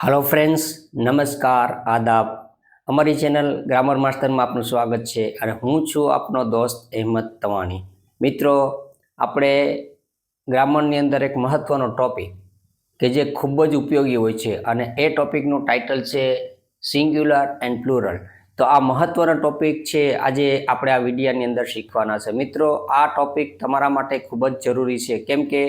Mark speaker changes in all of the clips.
Speaker 1: Hello friends, नमस्कार, आदाब। अमरी channel grammar master में आपનું સ્વાગત છે અને હું છું આપનો દોસ્ત અહેમદ તવાણી। મિત્રો, આપણે ગ્રામરની અંદર એક મહત્વનો ટોપિક કે જે ખૂબ જ ઉપયોગી હોય છે અને એ ટોપિકનું ટાઇટલ છે સિંગ્યુલર એન્ડ પ્લુરલ। તો આ મહત્વનો ટોપિક છે, આજે આપણે આ વિડીયોની અંદર શીખવાના છે। મિત્રો, આ ટોપિક તમારા માટે ખૂબ જ જરૂરી છે, કેમ કે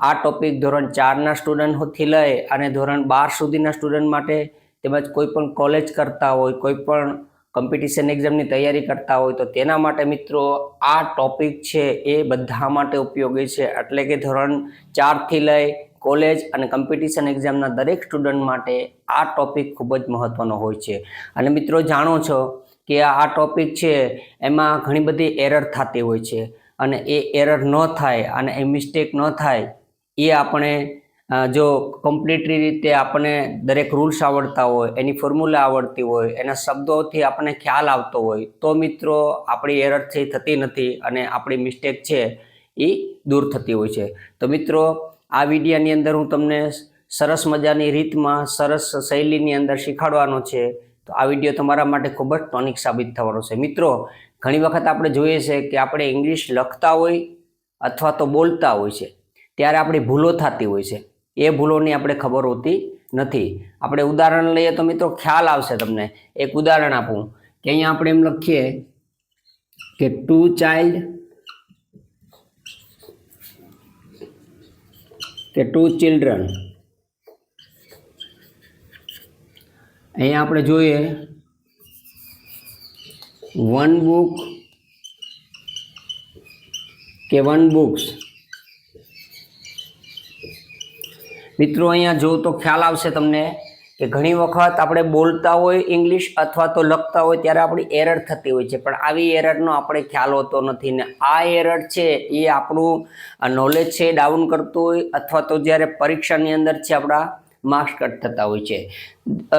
Speaker 1: આ ટોપિક ધોરણ 4ના સ્ટુડન્ટથી લઈ અને ધોરણ 12 સુધીના સ્ટુડન્ટ માટે, તેમજ કોઈ પણ કોલેજ કરતા હોય, કોઈ પણ કોમ્પિટિશન એક્ઝામની તૈયારી કરતા હોય તો તેના માટે મિત્રો આ ટોપિક છે એ બધા માટે ઉપયોગી છે। એટલે કે ધોરણ 4થી લઈ કોલેજ અને કોમ્પિટિશન એક્ઝામના દરેક સ્ટુડન્ટ માટે આ ટોપિક ખૂબ જ મહત્વનો હોય છે। અને મિત્રો, જાણો છો કે આ ટોપિક છે એમાં ઘણી બધી એરર થતી હોય છે, અને એ એરર ન થાય અને એ મિસ્ટેક ન થાય એ આપણે જો કમ્પ્લીટલી રીતે આપણે દરેક રૂલ્સ આવડતા હોય, એની ફોર્મ્યુલા આવડતી હોય, એના શબ્દોથી આપણને ખ્યાલ આવતો હોય તો મિત્રો આપણી એરર થતી નથી અને આપણી મિસ્ટેક છે એ દૂર થતી હોય છે। તો મિત્રો, આ વિડીયોની અંદર હું તમને સરસ મજાની રીતમાં, સરસ શૈલીની અંદર શીખવાડવાનો છે। તો આ વિડીયો તમારા માટે ખૂબ જ ટોનિક સાબિત થવાનો છે। મિત્રો, ઘણી વખત આપણે જોઈએ છે કે આપણે ઇંગ્લિશ લખતા હોય અથવા તો બોલતા હોય છે ત્યારે આપણી ભૂલો થતી હોય છે, એ ભૂલોની આપણે ખબર હોતી નથી। આપણે ઉદાહરણ લઈએ તો મિત્રો ખ્યાલ આવશે તમને। એક ઉદાહરણ આપું કે અહીંયા આપણે એમ લખીએ કે ટુ ચાઇલ્ડ કે ટુ ચિલ્ડ્રન। અહીંયા આપણે જોઈએ વન બુક કે વન બુક્સ। મિત્રો, અહીંયા જો તો ખ્યાલ આવશે તમને કે ઘણી વખત આપણે બોલતા હોય ઇંગ્લિશ અથવા તો લખતા હોય ત્યારે આપણી એરર થતી હોય છે, પણ આવી એરરનો આપણે ખ્યાલ હોતો નથી ને આ એરર છે એ આપણું નોલેજ છે ડાઉન કરતું હોય અથવા તો જ્યારે પરીક્ષાની અંદર છે આપણા માર્ક્સ કટ થતા હોય છે।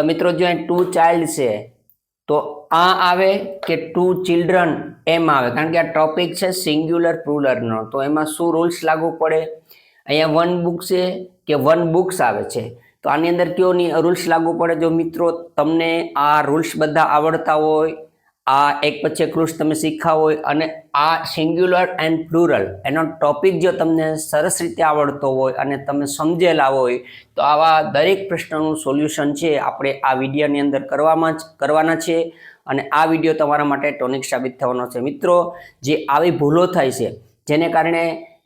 Speaker 1: મિત્રો, જો ટુ ચાઇલ્ડ છે તો આ આવે કે ટુ ચિલ્ડ્રન એમ આવે, કારણ કે આ ટોપિક છે સિંગ્યુલર પ્લુરલનો, તો એમાં શું રૂલ્સ લાગુ પડે? અહીંયા વન બુક છે કે વન બુક્સ આવે છે, તો આની અંદર કયો રૂલ્સ લાગુ પડે? જો મિત્રો તમને આ રૂલ્સ બધા આવડતા હોય, આ એક પછી એક રૂલ્સ તમે શીખ્યા હોય અને આ સિંગ્યુલર એન્ડ પ્લુરલ એનો ટોપિક જો તમને સરસ રીતે આવડતો હોય અને તમે સમજેલા હોય તો આવા દરેક પ્રશ્નનું સોલ્યુશન છે આપણે આ વિડીયોની અંદર કરવાના છે અને આ વિડીયો તમારા માટે ટોનિક સાબિત થવાનો છે। મિત્રો, જે આવી ભૂલો થાય છે જેને કારણે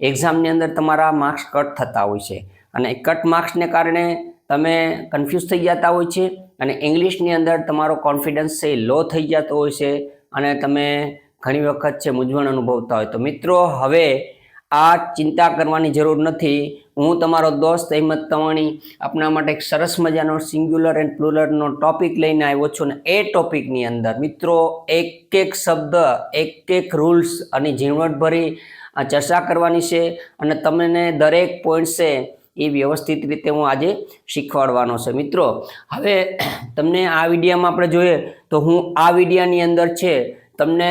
Speaker 1: એક્ઝામની અંદર તમારા માર્ક્સ કટ થતા હોય છે અને કટ માર્ક્સને કારણે તમે કન્ફ્યુઝ થઈ જતા હોય છે અને ઇંગ્લિશની અંદર તમારો કોન્ફિડન્સ છે લો થઈ જતો હોય છે અને તમે ઘણી વખત છે મૂંઝવણ અનુભવતા હોય। તો મિત્રો, હવે આ ચિંતા કરવાની જરૂર નથી। હું તમારો દોસ્ત અહેમદ તવાણી આપના માટે એક સરસ મજાનો સિંગ્યુલર એન્ડ પ્લુરલનો ટોપિક લઈને આવ્યો છું અને એ ટોપિકની અંદર મિત્રો એક એક શબ્દ, એક એક રૂલ્સ અને ઝીણવટભરી ચર્ચા કરવાની છે અને તમને દરેક પોઈન્ટ છે એ વ્યવસ્થિત રીતે હું આજે શીખવાડવાનો છે। મિત્રો, હવે તમને આ વિડીયોમાં આપણે જોઈએ તો હું આ વિડીયોની અંદર છે તમને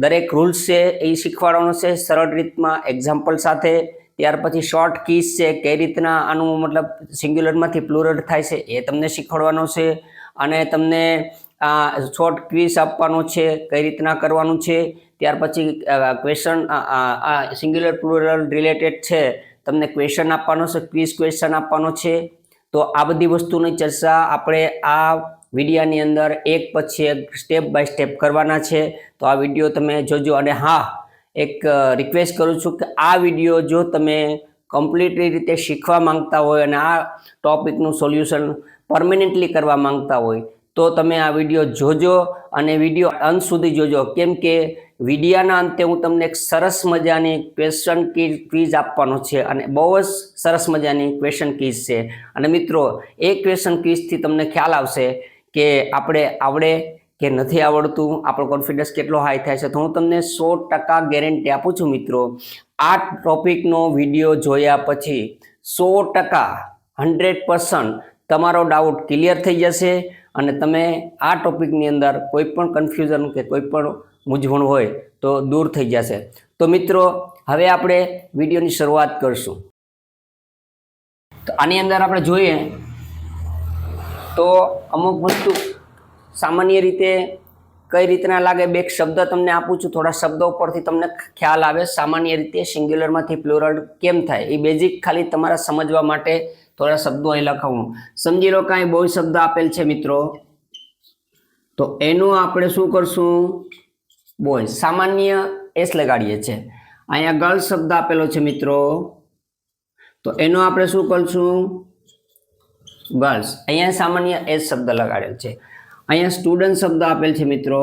Speaker 1: દરેક રૂલ્સ છે એ શીખવાડવાનો છે સરળ રીતમાં, એક્ઝામ્પલ સાથે। ત્યાર પછી શોર્ટ કીઝ છે, કઈ રીતના આનું મતલબ સિંગ્યુલરમાંથી પ્લુરલ થાય છે એ તમને શીખવાડવાનો છે અને તમને શોર્ટ ક્વિઝ આપવાનો છે, કઈ રીતના કરવાનું છે। ત્યાર પછી ક્વેશ્ચન સિંગ્યુલર પ્લુરલ રિલેટેડ છે, તમને ક્વેશ્ચન આપવાનો છે, ક્વિઝ ક્વેશ્ચન આપવાનો છે। તો આ બધી વસ્તુની ચર્ચા આપણે આ વિડીયોની અંદર એક પછી એક સ્ટેપ બાય સ્ટેપ કરવાના છે। તો આ વિડીયો તમે જોજો અને હા, એક રિક્વેસ્ટ કરું છું કે આ વિડીયો જો તમે કમ્પ્લીટલી રીતે શીખવા માંગતા હોય અને આ ટોપિકનું સોલ્યુશન પરમેનન્ટલી કરવા માંગતા હોય તો તમે આ વિડીયો જોજો અને વિડીયો અંત સુધી જોજો, કેમ કે વિડીયોના અંતે હું તમને એક સરસ મજાની ક્વેશ્ચન ક્વિઝ આપવાનો છે અને બહુ જ સરસ મજાની ક્વેશ્ચન ક્વિઝ છે। અને મિત્રો, એ ક્વેશ્ચન ક્વિઝથી તમને ખ્યાલ આવશે કે આપણે આવડે કે નથી આવડતું, આપણો કોન્ફિડન્સ કેટલો હાઈ થાય છે। તો હું તમને 100% ગેરંટી આપું છું મિત્રો, આ ટોપિકનો વિડીયો જોયા પછી 100% 100% તમારો ડાઉટ ક્લિયર થઈ જશે અને તમે આ ટોપિકની અંદર કોઈ પણ કન્ફ્યુઝન કે કોઈ પણ મૂંઝવણ હોય તો દૂર થઈ જશે। તો મિત્રો, હવે આપણે વિડીયોની શરૂઆત કરશું। તો આની અંદર આપણે જોઈએ તો અમુક વસ્તુ સામાન્ય રીતે કઈ રીતના લાગે, બે શબ્દ તમને આપું છું, થોડા શબ્દો ઉપરથી તમને ખ્યાલ આવે સામાન્ય રીતે સિંગ્યુલરમાંથી પ્લુરલ કેમ થાય. એ બેઝિક ખાલી તમારા સમજવા માટે થોડા શબ્દો અહીં લખાવું. સમજી લો કાંઈ બોય શબ્દ આપેલ છે મિત્રો, તો એનું આપણે શું કરશું, બોય સામાન્ય એસ લગાડીએ છીએ. અહીંયા ગર્લ્સ શબ્દ આપેલો છે મિત્રો, તો એનો આપણે શું કરશું, ગર્લ્સ. અહીંયા સામાન્ય એસ શબ્દ લગાડેલ છે. અહીંયા સ્ટુડન્ટ શબ્દ આપેલ છે મિત્રો,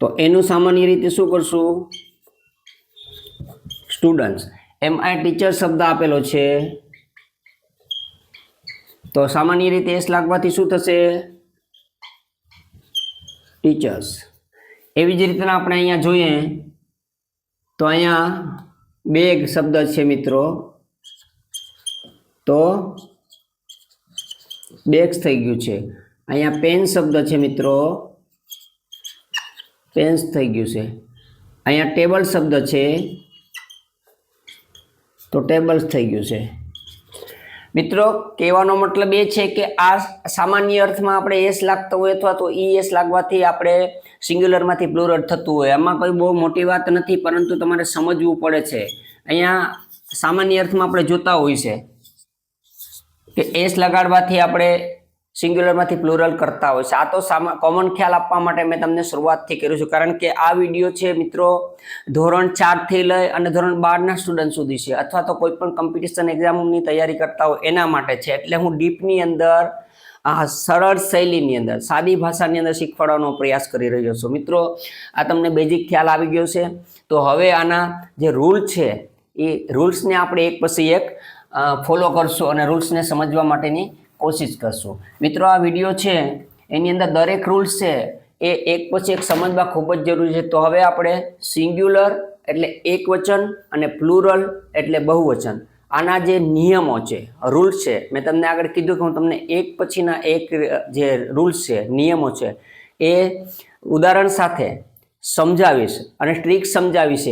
Speaker 1: તો એનું સામાન્ય રીતે શું કરશું, સ્ટુડન્ટ્સ. એમ અહીં ટીચર શબ્દ આપેલો છે, તો સામાન્ય રીતે એસ લાગવાથી શું થશે, ટીચર્સ. એવી જ રીતના આપણે અહીંયા જોઈએ તો અહીંયા બેગ શબ્દ છે મિત્રો, તો બેગ્સ થઈ ગયું છે. અહીંયા પેન શબ્દ છે મિત્રો, પેન્સ થઈ ગયું છે. અહીંયા ટેબલ શબ્દ છે, તો ટેબલ્સ થઈ ગયું છે. મિત્રો કહેવાનો મતલબ એ છે કે આ સામાન્ય અર્થમાં આપણે એસ લાગતો હોય અથવા તો ઈ એસ લાગવાથી આપણે સિંગ્યુલરમાંથી પ્લુરલ થતું હોય, આમાં કોઈ બહુ મોટી વાત નથી, પરંતુ તમારે સમજવું પડે છે. અહીંયા સામાન્ય અર્થમાં આપણે જોતા હોય છે કે એસ લગાડવાથી આપણે સિંગ્યુલરમાંથી પ્લુરલ કરતા હોય છે. આ તો કોમન ખ્યાલ આપવા માટે મેં તમને શરૂઆતથી કર્યું છું, કારણ કે આ વિડીયો છે મિત્રો ધોરણ 4 થી લઈ અને ધોરણ 12ના સ્ટુડન્ટ સુધી છે, અથવા તો કોઈ પણ કોમ્પિટિશન એક્ઝામની તૈયારી કરતા હોય એના માટે છે. એટલે હું ડીપની અંદર આ સરળ શૈલીની અંદર સાદી ભાષાની અંદર શીખવાડવાનો પ્રયાસ કરી રહ્યો છું. મિત્રો આ તમને બેઝિક ખ્યાલ આવી ગયો છે. તો હવે આના જે રૂલ છે એ રૂલ્સને આપણે એક પછી એક ફોલો કરશું અને રૂલ્સને સમજવા માટેની કોશિશ કરશું. મિત્રો આ વિડીયો છે એની અંદર દરેક રૂલ્સ છે એ એક પછી એક સમજવા ખૂબ જ જરૂરી છે. તો હવે આપણે સિંગ્યુલર એટલે એક વચન અને પ્લુરલ એટલે બહુવચન, આના જે નિયમો છે, રૂલ્સ છે, મેં તમને આગળ કીધું કે હું તમને એક પછીના એક જે રૂલ્સ છે, નિયમો છે એ ઉદાહરણ સાથે સમજાવીશ અને ટ્રીક સમજાવીશ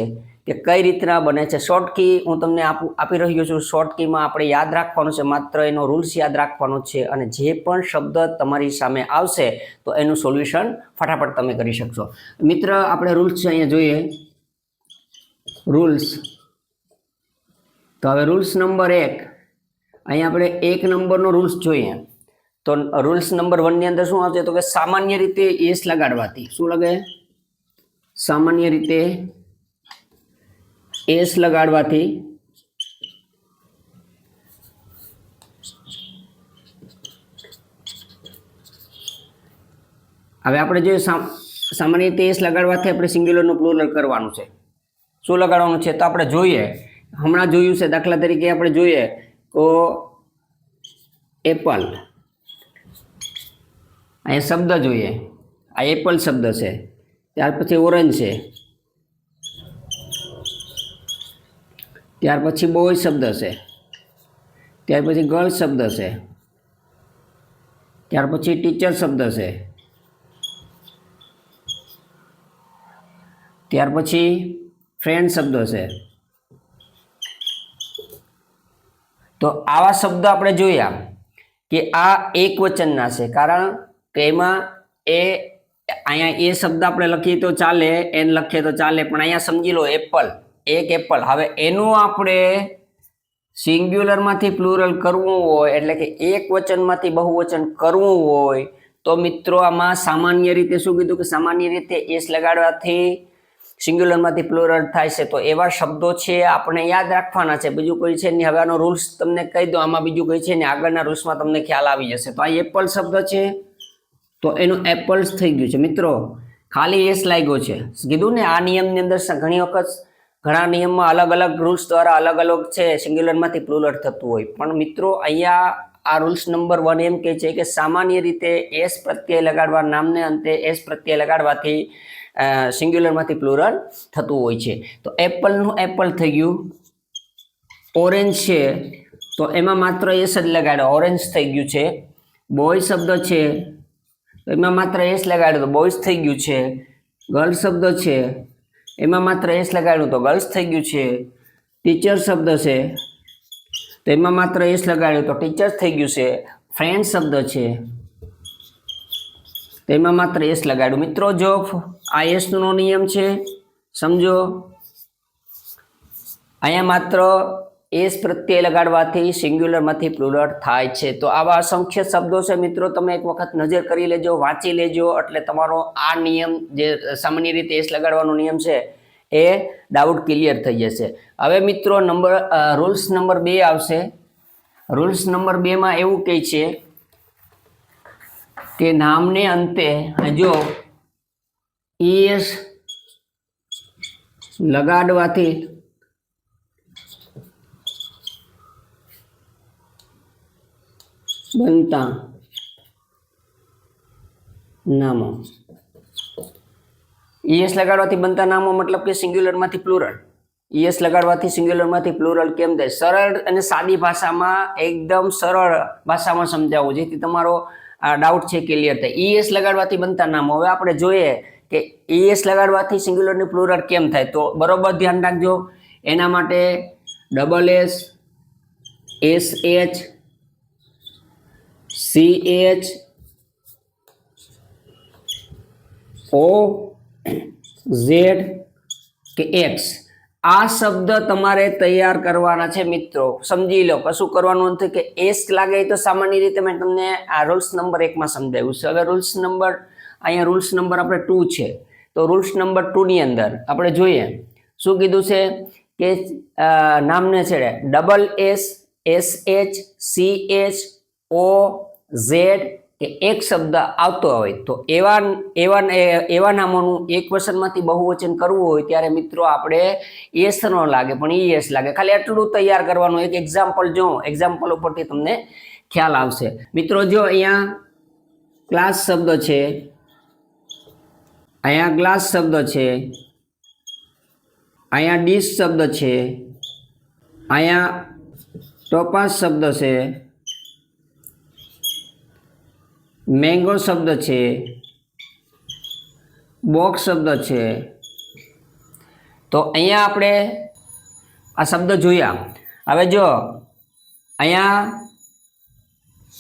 Speaker 1: કે કઈ રીતના બને છે. શોર્ટ કી હું તમને આપી રહ્યો છું. શોર્ટ કીમાં આપણે યાદ રાખવાનું છે, માત્ર એનો રૂલ્સ યાદ રાખવાનો છે, અને જે પણ શબ્દ તમારી સામે આવશે તો એનું સોલ્યુશન ફટાફટ તમે કરી શકશો. મિત્ર આપણે રૂલ્સ અહીંયા જોઈએ, રૂલ્સ. તો હવે રૂલ્સ નંબર 1, અહીંયા આપણે 1 નંબરનો રૂલ્સ જોઈએ. તો રૂલ્સ નંબર 1 ની અંદર શું આવશે, તો કે સામાન્ય રીતે એસ લગાડવાથી શું લાગે, સામાન્ય રીતે એસ લગાડવાથી હવે આપણે જોઈએ સામાન્ય રીતે એસ લગાડવાથી આપણે સિંગ્યુલરનું પ્લુરલ કરવાનું છે. શું લગાડવાનું છે તો આપણે જોઈએ, હમણાં જોયું છે. દાખલા તરીકે આપણે જોઈએ તો એપલ, અહીંયા શબ્દ જોઈએ, આ એપલ શબ્દ છે. ત્યાર પછી ઓરેન્જ છે, ત્યાર પછી બોય શબ્દ છે, ત્યાર પછી ગર્લ શબ્દ છે, ત્યાર પછી ટીચર શબ્દ છે, ત્યાર પછી ફ્રેન્ડ શબ્દ છે. તો આવા શબ્દ આપણે જોયા કે આ એક વચનના છે, કારણ કે એમાં અહીંયા એ શબ્દ આપણે લખીએ તો ચાલે, એન લખીએ તો ચાલે, પણ અહીંયા સમજી લો એપલ, એક એપલ. હવે એનું આપણે સિંગ્યુલરમાંથી પ્લુરલ કરવું હોય, એટલે કે એક વચનમાંથી બહુવચન કરવું હોય, તો મિત્રો આમાં સામાન્ય રીતે શું કીધું કે સામાન્ય રીતે એસ લગાડવાથી સિંગ્યુલરમાંથી પ્લુરલ થાય છે. તો એવા શબ્દો છે આપણે યાદ રાખવાના છે, બીજું કોઈ છે નહીં. હવે આનો રૂલ્સ તમને કહી દો, આમાં બીજું કોઈ છે ને, આગળના રૂલ્સમાં તમને ખ્યાલ આવી જશે. તો આ એપલ શબ્દ છે, તો એનું એપલ્સ થઈ ગયું છે. મિત્રો ખાલી એસ લાગ્યો છે, કીધું ને આ નિયમની અંદર ઘણી વખત ઘણા નિયમમાં અલગ અલગ રૂલ્સ દ્વારા અલગ અલગ છે સિંગ્યુલરમાંથી પ્લુરલ થતું હોય, પણ મિત્રો અહીંયા આ રૂલ્સ નંબર 1 એમ કહે છે કે સામાન્ય રીતે એસ પ્રત્યય લગાડવા, નામને અંતે એસ પ્રત્યય લગાડવાથી સિંગ્યુલરમાંથી પ્લુરલ થતું હોય છે. તો એપલનું એપલ થઈ ગયું. ઓરેન્જ છે તો એમાં માત્ર એસ જ લગાડ્યો, ઓરેન્જ થઈ ગયું છે. બોય શબ્દ છે તો એમાં માત્ર એસ લગાડ્યો તો બોયસ થઈ ગયું છે. ગર્લ શબ્દ છે એમાં માત્ર એસ લગાડ્યું તો ગર્લ્સ થઈ ગયું છે. ટીચર શબ્દ છે તો તો એમાં માત્ર એસ લગાડ્યું તો ટીચર્સ થઈ ગયું છે. ફ્રેન્ડ શબ્દ છે તેમાં માત્ર એસ લગાડ્યું. મિત્રો જો આ એસ નો નિયમ છે સમજો, અહીંયા માત્ર એસ પ્રત્યય લગાડવાથી સિંગ્યુલરમાંથી પ્લુરલ થાય છે. તો આવા અસંખ્ય શબ્દો છે મિત્રો, તમે એક વખત નજર કરી લેજો, વાંચી લેજો, એટલે તમારો આ નિયમ જે સામાન્ય રીતે એસ લગાડવાનો નિયમ છે એ ડાઉટ ક્લિયર થઈ જશે. હવે મિત્રો રૂલ્સ નંબર 2 આવશે. રૂલ્સ નંબર 2 માં એવું કહે છે કે નામને અંતે જો એસ લગાડવાથી બનતા નામો, ઈએસ લગાડવાથી બનતા નામો મતલબ કે સિંગ્યુલરમાંથી પ્લુરલ. ઈએસ લગાડવાથી સિંગ્યુલરમાંથી પ્લુરલ કેમ થાય? સરળ અને સાદી ભાષામાં, એકદમ સરળ ભાષામાં સમજાવવું જેથી તમારો આ ડાઉટ છે ક્લિયર થાય. ઈએસ લગાડવાથી બનતા નામો. હવે આપણે જોઈએ કે ઈએસ લગાડવાથી સિંગ્યુલરની પ્લુરલ કેમ થાય, તો બરોબર ધ્યાન રાખજો. એના માટે double S, S H, CH, O, Z કે X આ શબ્દ તમારે તૈયાર કરવાના છે મિત્રો. સમજી લો, કશું કરવાનું નથી કે એસ લાગે તો સામાન્ય રીતે મેં તમને આ રૂલ્સ નંબર 1 માં સમજાવ્યું છે. હવે અહીંયા રૂલ્સ નંબર આપણે 2 છે, તો રૂલ્સ નંબર 2 ની અંદર આપણે જોઈએ શું કીધું છે કે નામને છેડે double S, SH, CH, O, Z કે એક શબ્દ આવતો હોય તો એવા નામોનું એક વચનમાંથી બહુવચન કરવું હોય ત્યારે મિત્રો આપણે એસ ન લાગે પણ ઈએસ લાગે. ખાલી એટલું તૈયાર કરવાનું. એક એક્ઝામ્પલ જો, એક્ઝામ્પલ ઉપરથી તમને ખ્યાલ આવશે. મિત્રો જો અહીંયા ક્લાસ શબ્દ છે, અહીંયા ગ્લાસ શબ્દ છે, અહીંયા ડીશ શબ્દ છે, અહીંયા ટોપાસ શબ્દ છે, મેંગો શબ્દ છે, બોક્સ શબ્દ છે. તો અહીંયા આપણે આ શબ્દ જોયા. હવે જો અહીંયા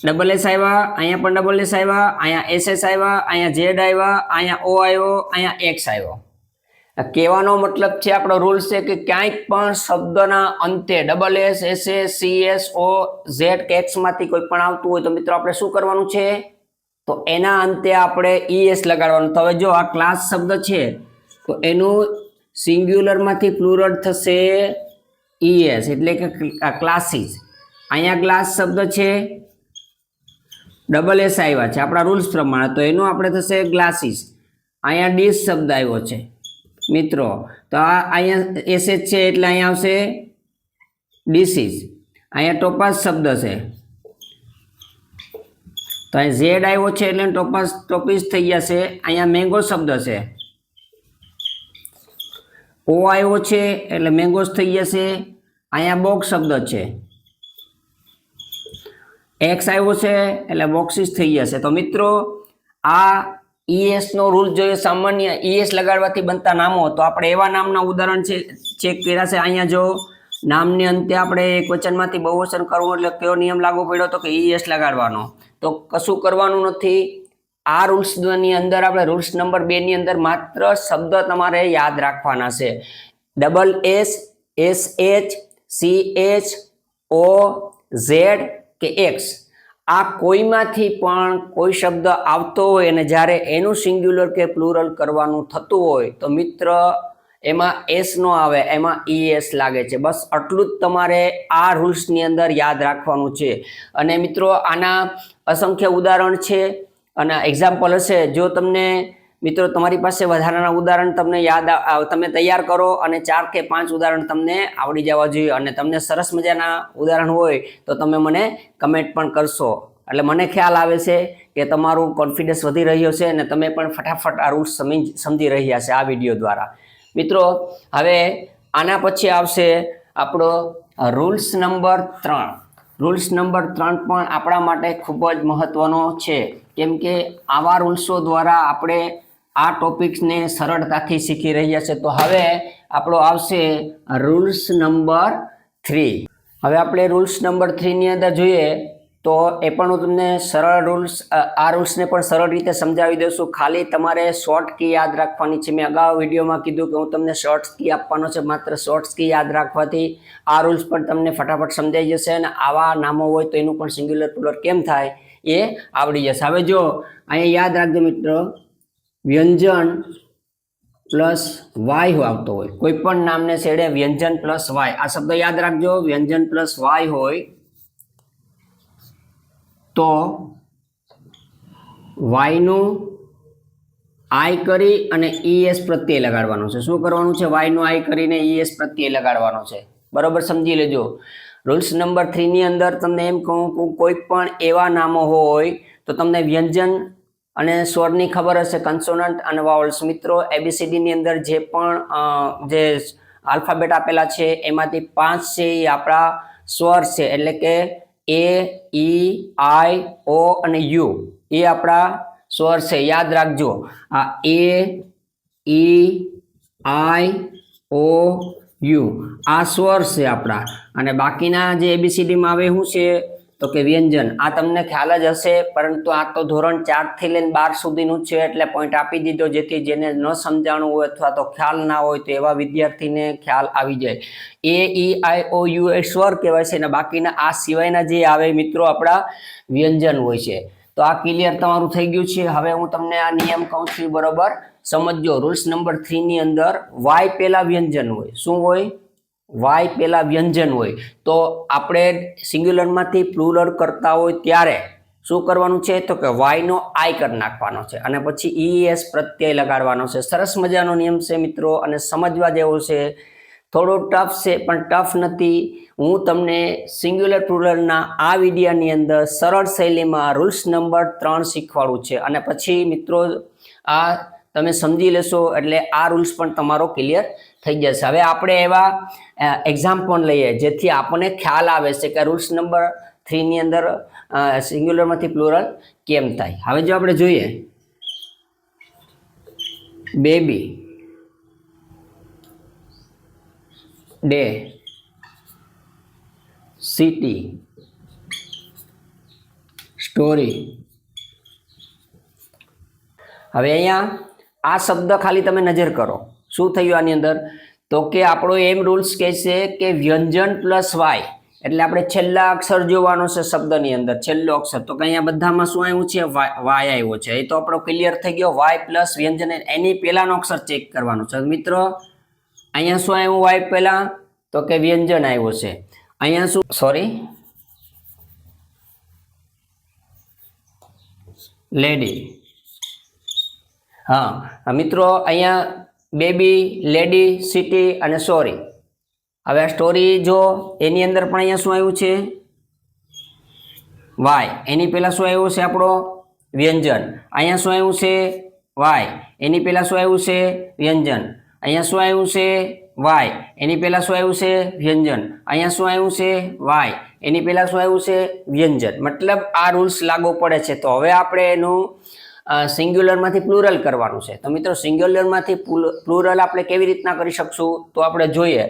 Speaker 1: ડબલ એસ આવ્યા, અહીંયા પણ ડબલ એસ આવ્યા, અહીંયા SS આવ્યા, અહીંયા Z આવ્યા, અહીંયા O આવ્યો, અહીંયા X આવ્યો. કહેવાનો મતલબ છે, આપણો રૂલ છે કે ક્યાંય પણ શબ્દના અંતે double S, SS, CS, O, Z કે X માંથી કોઈ પણ આવતું હોય તો મિત્રો આપણે શું કરવાનું છે, તો એના અંતે આપણે ઈએસ લગાડવાનું. તો હવે જો આ ક્લાસ શબ્દ છે તો એનું સિંગ્યુલરમાંથી પ્લુરલ થશે ઈએસ, એટલે કે ક્લાસીસ. અહીંયા ગ્લાસ શબ્દ છે, ડબલ એસ આવ્યા છે આપણા રૂલ્સ પ્રમાણે, તો એનું આપણે થશે ગ્લાસીસ. અહીંયા ડીશ શબ્દ આવ્યો છે મિત્રો, તો આ અહીંયા એસએચ છે એટલે અહીંયા આવશે ડીસીસ. અહીંયા ટોપાસ શબ્દ છે તો અહીં ઝેડ આવ્યો છે એટલે ટોપીસ થઈ જશે. અહીંયા મેંગો શબ્દ છે, ઓ આવ્યો છે એટલે મેંગોસ થઈ જશે. અહીંયા બોક્સ શબ્દ છે, એક્સ આવ્યો છે એટલે બોક્સીસ થઈ જશે. તો મિત્રો આ ઈએસ નો રૂલ જોઈએ. સામાન્ય ઈએસ લગાડવાથી બનતા નામો, તો આપણે એવા નામના ઉદાહરણ છે ચેક કર્યા છે. અહીંયા જો નામની અંતે આપણે એક વચનમાંથી બહુવચન કરવું એટલે કયો નિયમ લાગુ પડ્યો તો કે ઈએસ લગાડવાનો. તો કશું કરવાનું નથી. આ રૂલ્સની અંદર આપણે રૂલ્સ નંબર 2 ની અંદર માત્ર શબ્દ તમારે યાદ રાખવાના છે. Double S, SH, CH, O, Z કે X આ કોઈમાંથી પણ કોઈ શબ્દ આવતો હોય અને જ્યારે એનું સિંગ્યુલર કે પ્લુરલ કરવાનું થતું હોય તો મિત્ર એમાં એસ નો આવે, એમાં ઈએસ લાગે છે. બસ આટલું જ તમારે આ રૂલ્સની અંદર યાદ રાખવાનું છે. અને મિત્રો આના અસંખ્ય ઉદાહરણ છે અને એક્ઝામ્પલ હશે. જો તમને મિત્રો તમારી પાસે વધારાના ઉદાહરણ તમને તમે તૈયાર કરો અને 4 કે 5 ઉદાહરણ તમને આવડી જવા જોઈએ. અને તમને સરસ મજાના ઉદાહરણ હોય તો તમે મને કમેન્ટ પણ કરશો, એટલે મને ખ્યાલ આવે છે કે તમારું કોન્ફિડન્સ વધી રહ્યો છે અને તમે પણ ફટાફટ આ રૂલ્સ સમજી રહ્યા છે આ વિડીયો દ્વારા. મિત્રો હવે આના પછી આવશે આપણો રૂલ્સ નંબર 3. રૂલ્સ નંબર 3 પણ આપણા માટે ખૂબ જ મહત્વનો છે, કેમ કે આવા રૂલ્સો દ્વારા આપણે આ ટોપિક્સને સરળતાથી શીખી રહ્યા છે. તો હવે આપણો આવશે રૂલ્સ નંબર 3. હવે આપણે રૂલ્સ નંબર 3 ની અંદર જોઈએ તો એ પણ હું તમને સરળ રૂલ્સ આ રૂલ્સને પણ સરળ રીતે સમજાવી દઉં છું. ખાલી તમારે શોર્ટ કી યાદ રાખવાની છે. મેં અગાઉ વિડીયોમાં કીધું કે હું તમને શોર્ટ કી આપવાનો છે. માત્ર શોર્ટ કી યાદ રાખવાથી આ રૂલ્સ પણ તમને ફટાફટ સમજાઈ જશે અને આવા નામો હોય તો એનું પણ સિંગ્યુલર પ્લુરલ કેમ થાય એ આવડી જશે. હવે જો અહીંયા યાદ રાખજો મિત્રો, વ્યંજન પ્લસ વાય આવતો હોય, કોઈ પણ નામને છેડે વ્યંજન પ્લસ વાય, આ શબ્દ યાદ રાખજો. વ્યંજન પ્લસ વાય હોય તો વાય નું આઈ કરી અને ઈએસ પ્રત્યય લગાડવાનો છે. શું કરવાનું છે? વાય નું આઈ કરીને ઈએસ પ્રત્યય લગાડવાનો છે. બરોબર સમજી લેજો. રૂલ્સ નંબર 3 ની અંદર તમને એમ કહું કે કોઈ પણ એવા નામો હોય તો તમને વ્યંજન અને સ્વરની ખબર હશે, કન્સોનન્ટ અને વાવલ્સ. મિત્રો એબીસીડી ની અંદર જે પણ જે આલ્ફાબેટ આપેલા છે એમાંથી 5 છે એ આપણા સ્વર છે, એટલે કે એ, ઈ, આઈ, ઓ અને યુ એ આપણા સ્વર છે. યાદ રાખજો, આ એ, ઈ, આઈ, ઓ, યુ આ સ્વર છે આપણા, અને બાકીના જે એબીસીડીમાં આવે શું છે તો કે વ્યંજન. આ તમને ખ્યાલ જ હશે, પરંતુ આ તો ધોરણ 4 થી લઈને 12 સુધીનું છે એટલે પોઈન્ટ આપી દીધો, જેથી જેને ન સમજાણું હોય અથવા તો ખ્યાલ ના હોય તો એવા વિદ્યાર્થીને ખ્યાલ આવી જાય. એ, ઈ, આઈ, ઓ, યુ એ સ્વર કહેવાય છે અને બાકીના આ સિવાયના જે આવે મિત્રો આપણા વ્યંજન હોય છે. તો આ ક્લિયર તમારું થઈ ગયું છે. હવે હું તમને આ નિયમ કહું છું, બરોબર સમજો. રૂલ્સ નંબર 3 ની અંદર વાય પેલા વ્યંજન હોય. શું હોય? વાય પેલા વ્યંજન હોય. તો આપણે સિંગ્યુલરમાંથી પ્લુરલ કરતા હોય ત્યારે શું કરવાનું છે તો કે વાય નો આઈ કરી નાખવાનો છે અને પછી ઈએસ પ્રત્યય લગાડવાનો છે. સરસ મજાનો નિયમ છે મિત્રો, અને સમજવા જેવો છે. થોડો ટફ છે પણ ટફ નથી. હું તમને સિંગ્યુલર પ્લુરલના આ વિડીયોની અંદર સરળ શૈલીમાં રૂલ્સ નંબર 3 શીખવાડું છે, અને પછી મિત્રો આ તમે સમજી લેશો એટલે આ રૂલ્સ પણ તમારો ક્લિયર થઈ જશે. હવે આપણે એવા એક્ઝામ્પલ લઈએ જેથી આપણને ખ્યાલ આવે છે કે રૂલ્સ નંબર 3 ની અંદર સિંગ્યુલરમાંથી પ્લુરલ કેમ થાય. હવે જો આપણે જોઈએ, બેબી, ડે, સિટી, સ્ટોરી. હવે અહીંયા આ શબ્દ ખાલી તમે નજર કરો, શું થયું આની અંદર તો કે આપણો એમ રૂલ્સ કહે છે કે વ્યંજન પ્લસ વાય, એટલે આપણે છેલ્લા અક્ષર જોવાનો છે શબ્દની અંદર, છેલ્લો અક્ષર. તો કે અહીંયા બધામાં શું આવ્યું છે? વાય આવ્યો છે. એ તો આપણો ક્લિયર થઈ ગયો. વાય પ્લસ વ્યંજન, એની પહેલાનો અક્ષર ચેક કરવાનો છે મિત્રો. અહીંયા શું આવ્યું વાય પહેલા તો કે વ્યંજન આવ્યો છે. અહીંયા શું, સોરી, લેડી. હા મિત્રો, અહીંયા બેબી, લેડી, સિટી અને સોરી. હવે આ સ્ટોરી જો એની અંદર પણ અહીંયા શું આવ્યું છે? વાય. એની પહેલા શું આવ્યું છે? આપણો વ્યંજન. અહીંયા શું આવ્યું છે? વાય. એની પહેલા શું આવ્યું છે? વ્યંજન. અહીંયા શું આવ્યું છે? વાય. એની પહેલા શું આવ્યું છે? વ્યંજન. અહીંયા શું આવ્યું છે? વાય. એની પહેલા શું આવ્યું છે? વ્યંજન. મતલબ આ રૂલ્સ લાગુ પડે છે. તો હવે આપણે એનું સિંગ્યુલરમાંથી પ્લુરલ કરવાનું છે. તો મિત્રો સિંગ્યુલરમાંથી પ્લુરલ આપણે કેવી રીતના કરી શકશું તો આપણે જોઈએ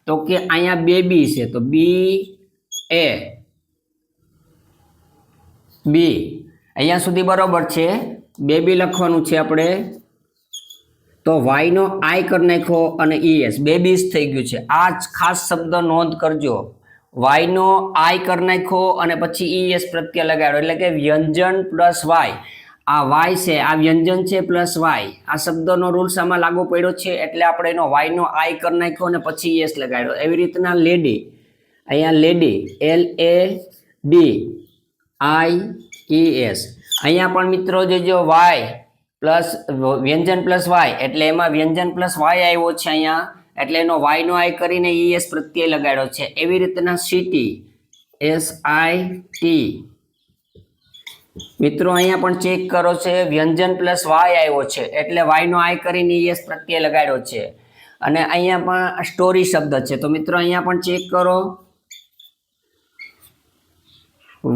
Speaker 1: તો કે અહીંયા બેબી છે તો બી એ બી, અહીંયા સુધી બરોબર છે. બેબી લખવાનું છે આપણે, તો વાય નો આઈ કરી નાખો અને ઈએસ, બેબીઝ થઈ ગયું છે. આ જ ખાસ શબ્દ નોંધ કરજો. વાય નો આઈ કરી નાખો અને પછી ઈએસ પ્રત્યય લગાડો, એટલે કે વ્યંજન પ્લસ વાય. આ વાય છે, આ વ્યંજન છે પ્લસ વાય. આ શબ્દનો રૂલ્સ આમાં લાગુ પડ્યો છે એટલે આપણે એનો વાય નો આઈ કરી નાખ્યો અને પછી ઈએસ લગાડ્યો. એવી રીતના લેડી, અહીંયા લેડી, LADIES. અહીંયા પણ મિત્રો જો વાય પ્લસ વ્યંજન પ્લસ વાય, એટલે એમાં વ્યંજન પ્લસ વાય આવ્યો છે અહીંયા, એટલે એનો વાય નો આઈ કરીને ઈએસ પ્રત્યય લગાડ્યો છે. એવી રીતના સિટી, SIT. મિત્રો અહીંયા પણ ચેક કરો છે, વ્યંજન પ્લસ વાય આવ્યો છે એટલે વાય નો આઈ કરીને ઈએસ પ્રત્યય લગાડ્યો છે. અને અહીંયા પણ સ્ટોરી શબ્દ છે તો મિત્રો અહીંયા પણ ચેક કરો,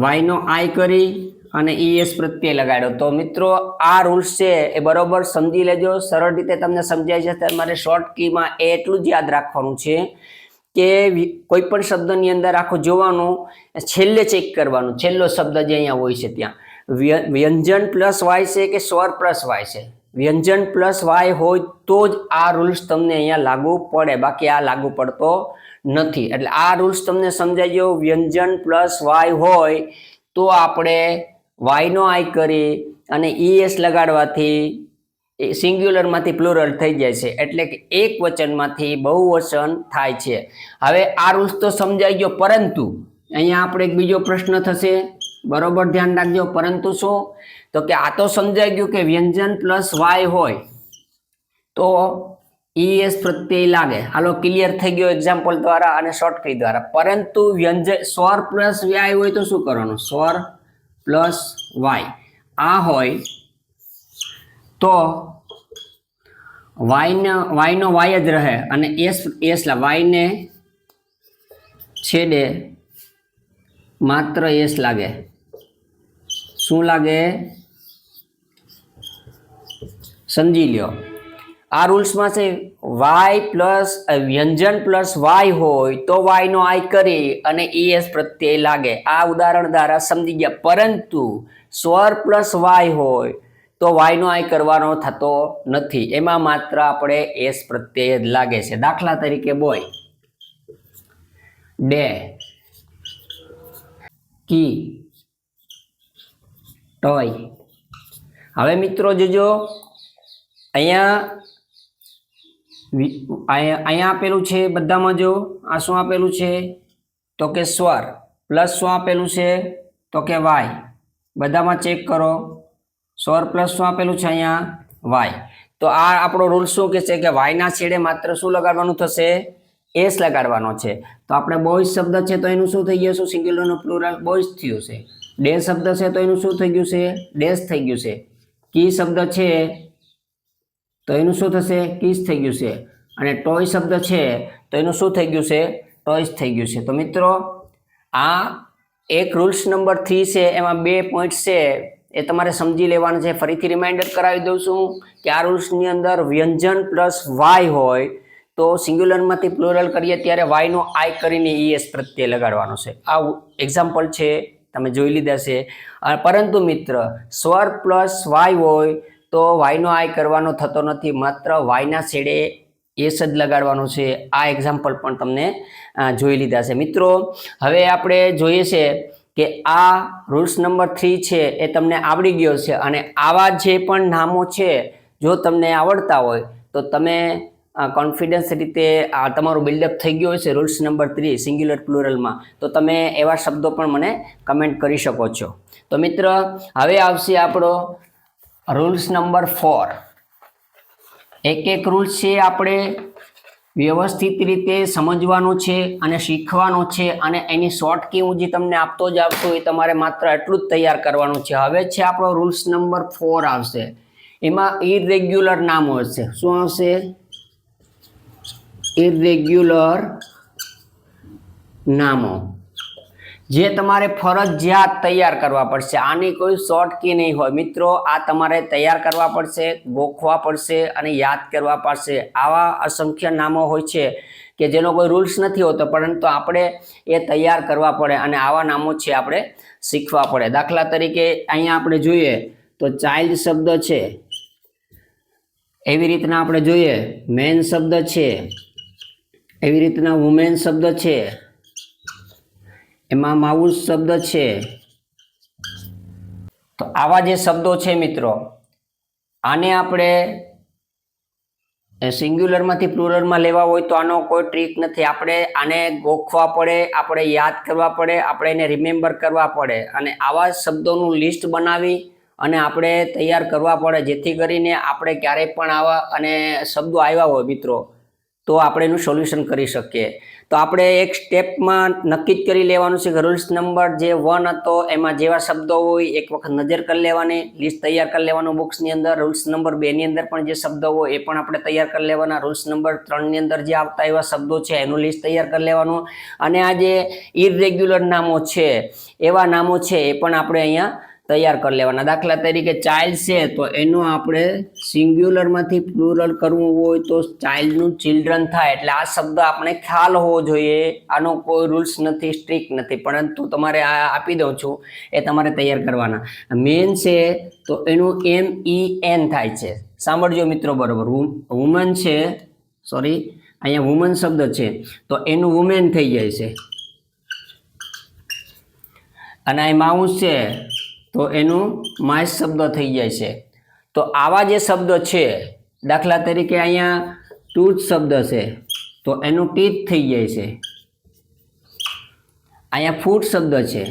Speaker 1: વાય નો આઈ કરી અને ઈએસ પ્રત્યય લગાડ્યો. તો મિત્રો આ રૂલ્સ છે એ બરોબર સમજી લેજો, સરળ રીતે તમને સમજાય છે. તમારે શોર્ટ કીમાં એટલું જ યાદ રાખવાનું છે કે કોઈ પણ શબ્દની અંદર આખું જોવાનું, છેલ્લે ચેક કરવાનું, છેલ્લો શબ્દ જે અહીંયા હોય છે ત્યાં વ્યંજન પ્લસ વાય છે કે સ્વર પ્લસ વાય છે. વ્યંજન પ્લસ વાય હોય તો જ આ રૂલ્સ તમને અહીંયા લાગુ પડે, બાકી આ લાગુ પડતો નથી. એટલે આ રૂલ્સ તમને સમજાઈ ગયો. વ્યંજન પ્લસ વાય હોય તો આપણે વાયનો આઈ કરી અને ઈએસ લગાડવાથી સિંગ્યુલરમાંથી પ્લુરલ થઈ જાય છે, એટલે કે એક વચનમાંથી બહુવચન થાય છે. હવે આ રૂલ્સ તો સમજાઈ ગયો, પરંતુ અહીંયા આપણે એક બીજો પ્રશ્ન થશે, બરોબર ધ્યાન રાખજો. પરંતુ શું? તો કે આ તો સમજાઈ ગયું કે વ્યંજન પ્લસ વાય હોય તો ઈએસ પ્રત્યય લાગે. હાલો, ક્લિયર થઈ ગયો એક્ઝામ્પલ દ્વારા અને શોર્ટકટ દ્વારા. પરંતુ વ્યંજન સ્વર પ્લસ વાય હોય તો શું કરવાનું? સ્વર પ્લસ વાય આ હોય તો વાયનો વાય જ રહે અને એસ વાયને છેડે માત્ર એસ લાગે. શું લાગે? સમજી લ્યો. આ રૂલ્સમાં છે વાય પ્લસ વ્યંજન પ્લસ વાય હોય તો વાયનો આઈ કરી અને ઈએસ પ્રત્યય લાગે. આ ઉદાહરણ દ્વારા સમજી ગયા. પરંતુ સ્વર પ્લસ વાય હોય તો વાયનો આઈ કરવાનો થતો નથી, એમાં માત્ર આપણે એસ પ્રત્યય જ લાગે છે. દાખલા તરીકે બોય, ડે, કી, ટોય. હવે મિત્રો જોજો, અહીંયા આપેલું છે બધામાં. જો આ શું આપેલું છે? તો કે સ્વર પ્લસ શું આપેલું છે? તો કે વાય. બધામાં ચેક કરો, સ્વર પ્લસ શું આપેલું છે? અહીંયા વાય. તો આ આપણો રૂલ શું કહે છે કે વાયના છેડે માત્ર શું લગાડવાનું થશે? એસ લગાડવાનો છે. તો આપણે બોયઝ શબ્દ છે તો એનું શું થઈ ગયું છે? સિંગ્યુલરનું પ્લુરલ બોયઝ થયું છે. ડે શબ્દ છે તો એનું શું થઈ ગયું છે? ડેશ થઈ ગયું છે. કી શબ્દ છે તો એનું શું થશે? કીસ થઈ ગયું છે. અને ટોય શબ્દ છે તો એનું શું થઈ ગયું છે? ટોયસ થઈ ગયું છે. તો મિત્રો આ એક રૂલ્સ નંબર 3 છે, એમાં 2 પોઈન્ટ છે એ તમારે સમજી લેવાનું છે. ફરીથી રિમાઇન્ડર કરાવી દઉં છું કે આ રૂલ્સની અંદર વ્યંજન પ્લસ વાય હોય તો સિંગ્યુલરમાંથી પ્લુરલ કરીએ ત્યારે વાયનો આઈ કરીને ઈએસ પ્રત્યય લગાડવાનો છે. આ એક્ઝામ્પલ છે, તમે જોઈ લીધા છે. પરંતુ મિત્ર સ્વર પ્લસ વાય હોય તો વાયનો આઈ કરવાનો થતો નથી, માત્ર વાયના છેડે એસ જ લગાડવાનો છે. આ એક્ઝામ્પલ પણ તમને જોઈ લીધા છે. મિત્રો હવે આપણે જોઈએ છે કે આ રૂલ્સ નંબર 3 છે એ તમને આવડી ગયો છે, અને આવા જે પણ નામો છે જો તમને આવડતા હોય તો તમે કોન્ફિડન્સ રીતે તમારું બિલ્ડઅપ થઈ ગયું હોય છે રૂલ્સ નંબર 3 સિંગ્યુલર પ્લુરલમાં, તો તમે એવા શબ્દો પણ મને કમેન્ટ કરી શકો છો. તો મિત્ર હવે આવશે આપણો રૂલ્સ નંબર 4. એક રૂલ્સ છે આપણે વ્યવસ્થિત રીતે સમજવાનું છે અને શીખવાનું છે, અને એની શોર્ટ કી હું જે તમને આપતો જ આવતો એ તમારે માત્ર એટલું જ તૈયાર કરવાનું છે. હવે છે આપણો રૂલ્સ નંબર 4 આવશે. એમાં ઇરેગ્યુલર નામો હશે. શું આવશે? ઇરેગ્યુલર નામો, જે તમારે ફરજિયાત તૈયાર કરવા પડશે. આની કોઈ શોર્ટ કી નહીં હોય મિત્રો. આ તમારે તૈયાર કરવા પડશે, ગોખવા પડશે અને યાદ કરવા પડશે. આવા અસંખ્ય નામો હોય છે કે જેનો કોઈ રૂલ્સ નથી હોતો, પરંતુ આપણે એ તૈયાર કરવા પડે અને આવા નામો છે આપણે શીખવા પડે. દાખલા તરીકે અહીંયા આપણે જોઈએ તો ચાઇલ્ડ શબ્દ છે, એવી રીતના આપણે જોઈએ મેન શબ્દ છે, એવી રીતના વુમેન શબ્દ છે, એમાં માઉસ શબ્દ છે. તો આવા જે શબ્દો છે મિત્રો, આને આપણે સિંગ્યુલરમાંથી પ્લુરલમાં લેવા હોય તો આનો કોઈ ટ્રીક નથી. આપણે આને ગોખવા પડે, આપણે યાદ કરવા પડે, આપણે એને રિમેમ્બર કરવા પડે, અને આવા શબ્દોનું લિસ્ટ બનાવી અને આપણે તૈયાર કરવા પડે, જેથી કરીને આપણે ક્યારેય પણ આવા અને શબ્દો આવ્યા હોય મિત્રો તો આપણે એનું સોલ્યુશન કરી શકીએ. તો આપણે એક સ્ટેપમાં નક્કી જ કરી લેવાનું છે કે રૂલ્સ નંબર જે 1 હતો એમાં જેવા શબ્દો હોય એક વખત નજર કરી લેવાની, લિસ્ટ તૈયાર કરી લેવાનું બુક્સની અંદર. રૂલ્સ નંબર 2 ની અંદર પણ જે શબ્દો હોય એ પણ આપણે તૈયાર કરી લેવાના. રૂલ્સ નંબર 3 ની અંદર જે આવતા એવા શબ્દો છે એનું લિસ્ટ તૈયાર કરી લેવાનું. અને આ જે ઇરેગ્યુલર નામો છે એવા નામો છે એ પણ આપણે અહીંયા તૈયાર કરી લેવાના. દાખલા તરીકે ચાઇલ્ડ છે તો એનું આપણે સિંગ્યુલરમાંથી પ્લુરલ કરવું હોય તો ચાઇલ્ડનું ચિલ્ડ્રન થાય. એટલે આ શબ્દ આપણે ખ્યાલ હોવો જોઈએ. આનો કોઈ રૂલ્સ નથી, સ્ટ્રિક્ટ નથી, પરંતુ તમારે આ આપી દઉં છું એ તમારે તૈયાર કરવાના. મેન છે તો એનું MEN થાય છે. સાંભળજો મિત્રો બરોબર. વુમન છે, સોરી અહીંયા વુમન શબ્દ છે તો એનું વુમેન થઈ જાય છે. અને અહીં માઉસ છે તો એનું માઇસ શબ્દ થઈ જાય છે. તો આવા જે શબ્દ છે, દાખલા તરીકે અહીંયા ટૂથ શબ્દ છે તો એનું ટીથ થઈ જાય છે. અહીંયા ફૂટ શબ્દ છે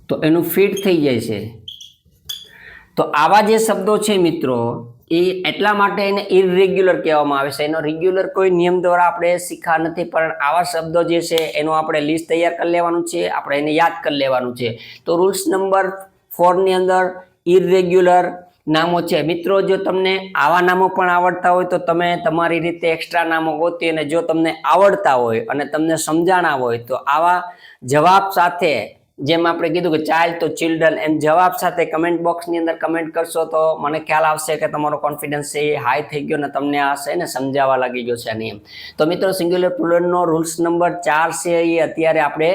Speaker 1: તો એનું ફીટ થઈ જાય છે. તો આવા જે શબ્દો છે મિત્રો એ એટલા માટે એને ઇરરેગ્યુલર કહેવામાં આવે છે. એનો રેગ્યુલર કોઈ નિયમ દ્વારા આપણે શીખા નથી, પણ આવા શબ્દો જે છે એનું આપણે લિસ્ટ તૈયાર કરી લેવાનું છે, આપણે એને યાદ કરી લેવાનું છે. તો રૂલ્સ નંબર 4 ની અંદર ઇરરેગ્યુલર નામો છે. મિત્રો જો તમને આવા નામો પણ આવડતા હોય તો તમે તમારી રીતે એક્સ્ટ્રા નામો ગોતી, અને જો તમને આવડતા હોય અને તમને સમજાણા હોય તો આવા જવાબ સાથે, જેમ આપણે કીધું કે ચાઇલ્ડ તો ચિલ્ડ્રન, એમ જવાબ સાથે કમેન્ટ બોક્સની અંદર કમેન્ટ કરશો તો મને ખ્યાલ આવશે કે તમારો કોન્ફિડન્સ છે એ હાઈ થઈ ગયો ને તમને આ છે ને સમજાવવા લાગી ગયો છે આ નિયમ. તો મિત્રો સિંગ્યુલર પ્લુરલનો રૂલ્સ નંબર 4 છે એ અત્યારે આપણે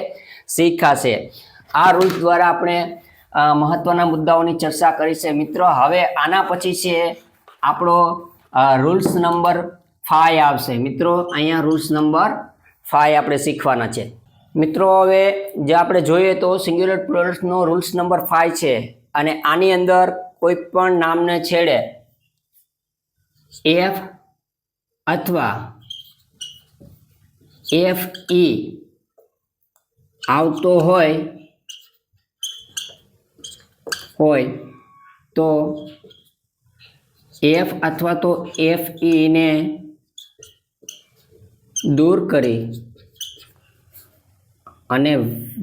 Speaker 1: શીખાશે. આ રૂલ્સ દ્વારા આપણે મહત્વના મુદ્દાઓની ચર્ચા કરી છે. મિત્રો હવે આના પછી છે આપણો રૂલ્સ નંબર 5 આવશે. મિત્રો અહીંયા રૂલ્સ નંબર 5 આપણે શીખવાના છે. મિત્રો હવે જે આપણે જોઈએ તો સિંગ્યુલર પ્લુરલ્સનો રૂલ્સ નંબર 5 છે, અને આની અંદર કોઈ પણ નામને છેડે એફ અથવા FE આવતો હોય તો F અથવા તો FE ને દૂર કરી અને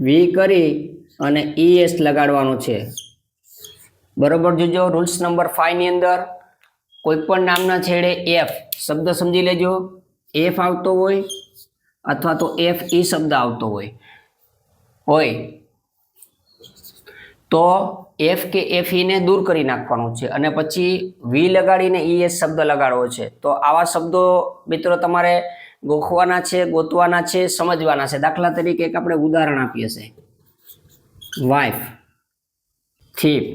Speaker 1: વી કરી અને ES લગાડવાનું છે. બરોબર જોજો. રૂલ્સ નંબર 5 ની અંદર કોઈ પણ નામના છેડે F શબ્દ સમજી લેજો, F આવતો હોય અથવા તો FE શબ્દ આવતો હોય તો F કે FE ને દૂર કરી નાખવાનું છે અને પછી વી લગાડીને ES શબ્દ લગાડવો છે. તો આવા શબ્દો મિત્રો તમારે ગોખવાના છે, ગોતવાના છે, સમજવાના છે. દાખલા તરીકે એક આપણે ઉદાહરણ આપીએ છે, વાઇફ, થીફ,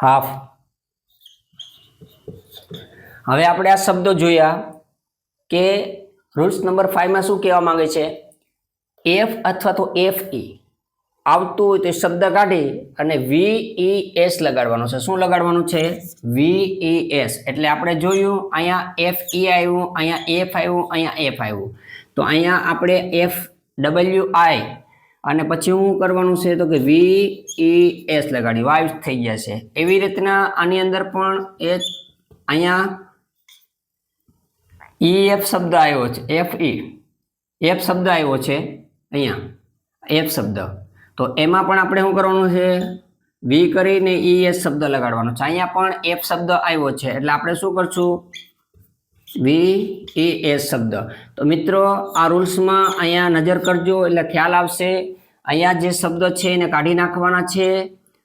Speaker 1: હાફ. હવે આપણે આ શબ્દો જોયા કે રૂલ્સ નંબર 5 માં શું કહેવા માંગે છે, F અથવા તો FE આવતું હોય તો શબ્દ કાઢી અને VES લગાડવાનો છે. શું લગાડવાનું છે? VES. એટલે આપણે જોયું અહીંયા FE આવ્યું, અહીંયા F આવ્યું, અહીંયા F આવ્યું. તો અહીંયા આપણે FWI અને પછી શું કરવાનું છે તો કે VES લગાડી વાઇફ થઈ જશે. એવી રીતના આની અંદર પણ અહીંયા EF શબ્દ આવ્યો છે, F શબ્દ આવ્યો છે અહીંયા F શબ્દ. તો એમાં પણ આપણે શું કરવાનું છે, વી કરીને ES શબ્દ લગાડવાનો છે. અહીંયા પણ F શબ્દ આવ્યો છે એટલે આપણે શું કરશું, VES શબ્દ. તો મિત્રો આ રૂલ્સમાં અહીંયા નજર કરજો એટલે ખ્યાલ આવશે. અહીંયા જે શબ્દ છે એને કાઢી નાખવાના છે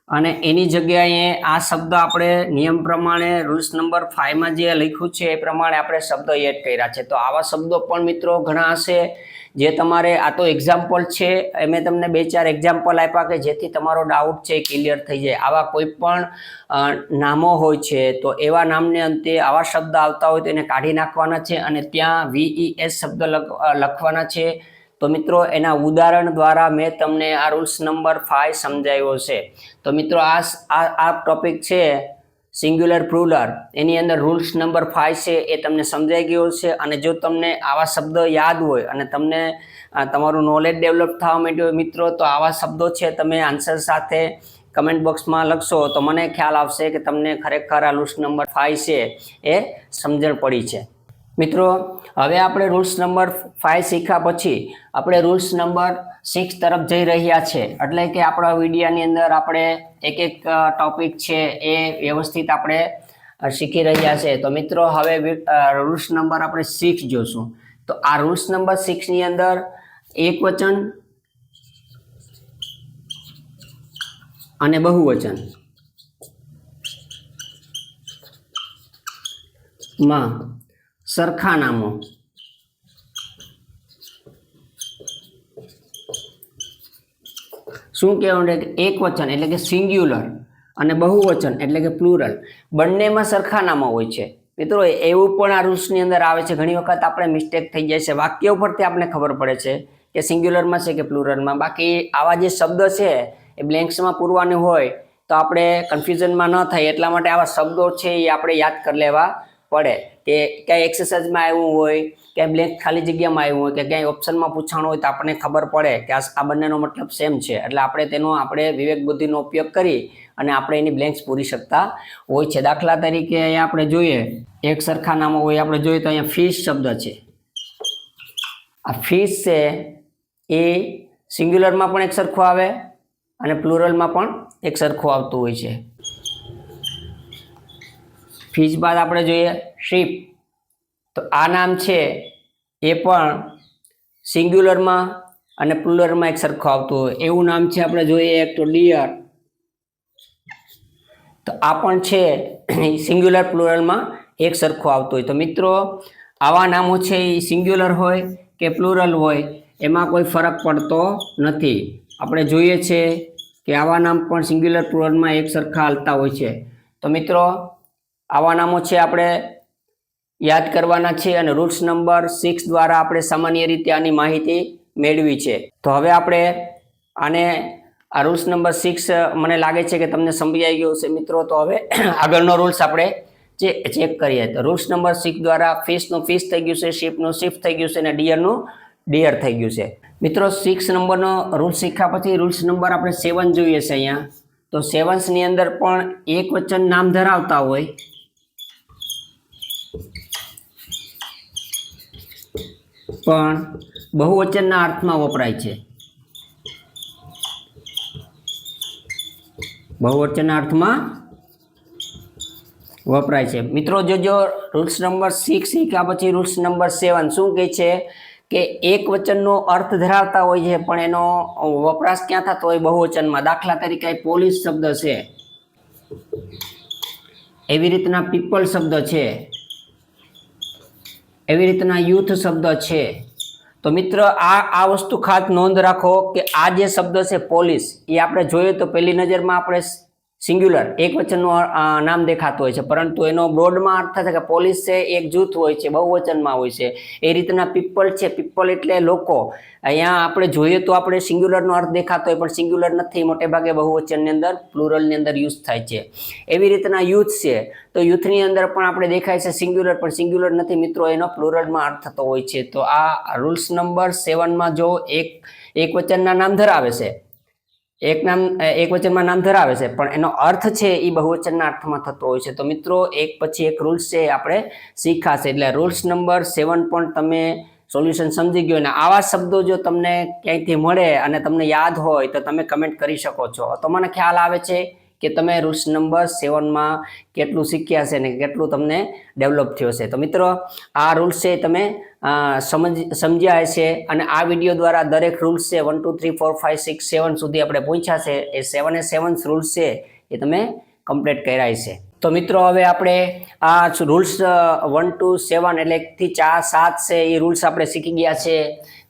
Speaker 1: અને એની જગ્યાએ આ શબ્દ આપણે નિયમ પ્રમાણે રૂલ્સ નંબર 5 માં જે લખ્યું છે એ પ્રમાણે આપણે શબ્દ એડ કર્યા છે. તો આવા શબ્દો પણ મિત્રો ઘણા હશે જે તમારે, આ તો એક્ઝામ્પલ છે, મેં તમને 2-4 એક્ઝામ્પલ આપ્યા કે જેથી તમારો ડાઉટ છે ક્લિયર થઈ જાય. આવા કોઈ પણ નામો હોય છે તો એવા નામને અંતે આવા શબ્દ આવતા હોય તો એને કાઢી નાખવાના છે અને ત્યાં VES શબ્દ લખવાના છે. તો મિત્રો એના ઉદાહરણ દ્વારા મેં તમને આ રૂલ્સ નંબર 5 સમજાવ્યો છે. તો મિત્રો આ ટોપિક છે સિંગ્યુલર પ્લુરલ, એની અંદર રૂલ્સ નંબર 5 છે એ તમને સમજાઈ ગયો છે. અને જો તમને આવા શબ્દ યાદ હોય અને તમને તમારું નોલેજ ડેવલપ થવા માંડ્યું હોય મિત્રો, તો આવા શબ્દો છે તમે આન્સર સાથે કમેન્ટ બોક્સમાં લખશો તો મને ખ્યાલ આવશે કે તમને ખરેખર આ રૂલ્સ નંબર 5 છે એ સમજણ પડી છે. મિત્રો હવે આપણે રૂલ્સ નંબર 5 શીખ્યા પછી આપણે રૂલ્સ નંબર 6 તરફ જઈ રહ્યા છે. એટલે કે આપણા વિડીયોની અંદર આપણે એક ટોપિક છે એ વ્યવસ્થિત આપણે શીખી રહ્યા છે. તો મિત્રો હવે રૂલ્સ નંબર આપણે 6 જોશું. તો આ રૂલ્સ નંબર 6 ની અંદર એકવચન, અને બહુવચન માં સરખા નામો શું કહેવાનું કે એક વચન એટલે કે સિંગ્યુલર અને બહુવચન એટલે કે પ્લુરલ બંનેમાં સરખા નામો હોય છે મિત્રો એવું પણ આ રૂલ્સની અંદર આવે છે ઘણી વખત આપણે મિસ્ટેક થઈ જાય છે વાક્ય ઉપરથી આપણે ખબર પડે છે કે સિંગ્યુલરમાં છે કે પ્લુરલમાં બાકી આવા જે શબ્દ છે એ બ્લેન્ક્સમાં પૂરવાનું હોય તો આપણે કન્ફ્યુઝનમાં ન થાય એટલા માટે આવા શબ્દો છે એ આપણે યાદ કરી લેવા પડે કે ક્યાંય એક્સરસાઇઝમાં આવ્યું હોય ક્યાંય બ્લેન્ક ખાલી જગ્યામાં આવ્યું હોય કે ક્યાંય ઓપ્શનમાં પૂછાણું હોય તો આપણને ખબર પડે કે આ બંનેનો મતલબ સેમ છે એટલે આપણે વિવેક બુદ્ધિનો ઉપયોગ કરી અને આપણે એની બ્લેન્ક્સ પૂરી શકતા હોય છે દાખલા તરીકે અહીંયા આપણે જોઈએ એક સરખા નામો હોય આપણે જોઈએ તો અહીંયા ફિશ શબ્દ છે આ ફિશ છે એ સિંગ્યુલરમાં પણ એક સરખું આવે અને પ્લુરલમાં પણ એક સરખું આવતું હોય છે ફિશ બાદ આપણે જોઈએ શીપ તો આ નામ છે એ પણ સિંગ્યુલરમાં અને પ્લુરલમાં એક સરખું આવતું હોય એવું નામ છે આપણે જોઈએ એક તો ડિયર તો આ પણ છે સિંગ્યુલર પ્લુરલમાં એક સરખું આવતું હોય તો મિત્રો આવા નામો છે એ સિંગ્યુલર હોય કે પ્લુરલ હોય એમાં કોઈ ફરક પડતો નથી આપણે જોઈએ છે કે આવા નામ પણ સિંગ્યુલર પ્લુરલમાં એક સરખા હાલતા હોય છે તો મિત્રો આવા નામો છે આપણે યાદ કરવાના છે અને રૂલ્સ નંબર 6 દ્વારા આપણે સામાન્ય રીતે આની માહિતી મેળવી છે તો હવે આપણે આને આ રૂલ્સ નંબર 6 મને લાગે છે કે તમને સમજાઈ ગયું છે મિત્રો તો હવે આગળનો રૂલ્સ આપણે ચેક કરીએ તો રૂલ્સ નંબર 6 દ્વારા ફિશનું ફિશ થઈ ગયું છે શીપનું શીપ થઈ ગયું છે અને ડિયરનું ડિયર થઈ ગયું છે મિત્રો 6 નંબરનો રૂલ્સ શીખ્યા પછી રૂલ્સ નંબર આપણે 7 જોઈએ છે અહીંયા તો 7 ની અંદર પણ એક વચન નામ ધરાવતા હોય પણ બહુવચનના અર્થમાં વપરાય છે બહુવચનના અર્થમાં વપરાય છે મિત્રો જો રૂલ્સ નંબર 6 શીખ્યા પછી રૂલ્સ નંબર 7 શું કહે છે કે એક વચનનો અર્થ ધરાવતા હોય છે પણ એનો વપરાશ ક્યાં થતો હોય બહુવચનમાં દાખલા તરીકે પોલીસ શબ્દ છે એવી રીતના પીપલ શબ્દ છે એવી રીતના યુથ શબ્દ છે તો મિત્ર આ વસ્તુ ખાસ નોંધ રાખો કે આ જે શબ્દ છે પોલીસ એ આપણે જોઈએ તો પહેલી નજરમાં આપણે સિંગ્યુલર એક વચનનું નામ દેખાતું હોય છે પરંતુ એનો બ્રોડમાં અર્થ થાય કે પોલીસ છે એક જૂથ હોય છે બહુવચનમાં હોય છે એ રીતના પીપલ છે પીપલ એટલે લોકો અહીંયા આપણે જોઈએ તો આપણે સિંગ્યુલરનો અર્થ દેખાતો હોય પણ સિંગ્યુલર નથી મોટે ભાગે બહુવચનની અંદર પ્લુરલની અંદર યુઝ થાય છે એવી રીતના યુથ છે તો યુથની અંદર પણ આપણે દેખાય છે સિંગ્યુલર પણ સિંગ્યુલર નથી મિત્રો એનો પ્લુરલમાં અર્થ થતો હોય છે તો આ રૂલ્સ નંબર 7માં જો એક વચનના નામ ધરાવે છે એક વચનમાં નામ ધરાવે છે પણ એનો અર્થ છે એ બહુવચનના અર્થમાં થતો હોય છે તો મિત્રો એક પછી એક રૂલ્સ છે આપણે શીખાશે એટલે રૂલ્સ નંબર 7 પણ તમે સોલ્યુશન સમજી ગયો અને આવા શબ્દો જો તમને ક્યાંયથી મળે અને તમને યાદ હોય તો તમે કમેન્ટ કરી શકો છો તો મને ખ્યાલ આવે છે કે તમે રૂલ્સ નંબર 7માં કેટલું શીખ્યા છે ને કેટલું તમને ડેવલપ થયો છે તો મિત્રો આ રૂલ્સ છે તમે સમજ્યા હશે અને આ વિડીયો દ્વારા દરેક રૂલ્સ છે 1 2 3 4 5 6 7 સુધી આપણે પહોંચ્યા છે એ 7 રૂલ્સ છે એ તમે કમ્પ્લીટ કર્યા છે તો મિત્રો હવે આપણે આ રૂલ્સ 1 to 7 એટલે 1 થી 4 7 છે એ રૂલ્સ આપણે શીખી ગયા છે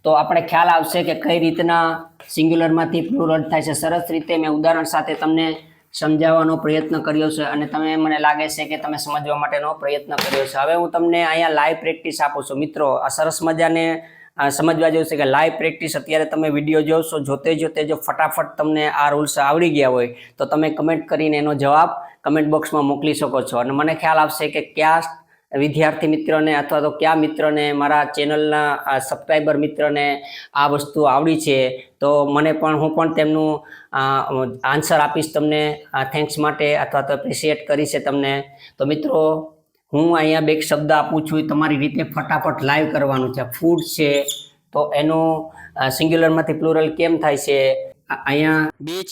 Speaker 1: તો આપણે ખ્યાલ આવશે કે કઈ રીતના સિંગ્યુલરમાંથી પ્લુરલ થાય છે સરસ રીતે મેં ઉદાહરણ સાથે તમને સમજાવવાનો પ્રયત્ન કર્યો છે અને તમે મને લાગે છે કે તમે સમજવા માટેનો પ્રયત્ન કર્યો છે હવે હું તમને અહીંયા લાઈવ પ્રેક્ટિસ આપું છું મિત્રો આ સરસ મજાને સમજવા જેવું છે કે લાઈવ પ્રેક્ટિસ અત્યારે તમે વિડીયો જોશો જોતે જો ફટાફટ તમને આ રૂલ્સ આવડી ગયા હોય તો તમે કમેન્ટ કરીને એનો જવાબ કમેન્ટ બોક્સમાં મોકલી શકો છો અને મને ખ્યાલ આવશે કે કયા વિદ્યાર્થી મિત્રોને અથવા તો કયા મિત્રને મારા ચેનલના સબસ્ક્રાઈબર મિત્રને આ વસ્તુ આવડી છે તો હું પણ તેમનું આન્સર આપીશ તમને થેન્ક્સ માટે અથવા તો એપ્રિશિએટ કરીશ તમને તો મિત્રો હું અહીંયા બે શબ્દ આપું છું તમારી રીતે ફટાફટ લાઈવ કરવાનું છે ફૂડ છે તો એનું સિંગ્યુલરમાંથી પ્લુરલ કેમ થાય છે અહીંયા બીચ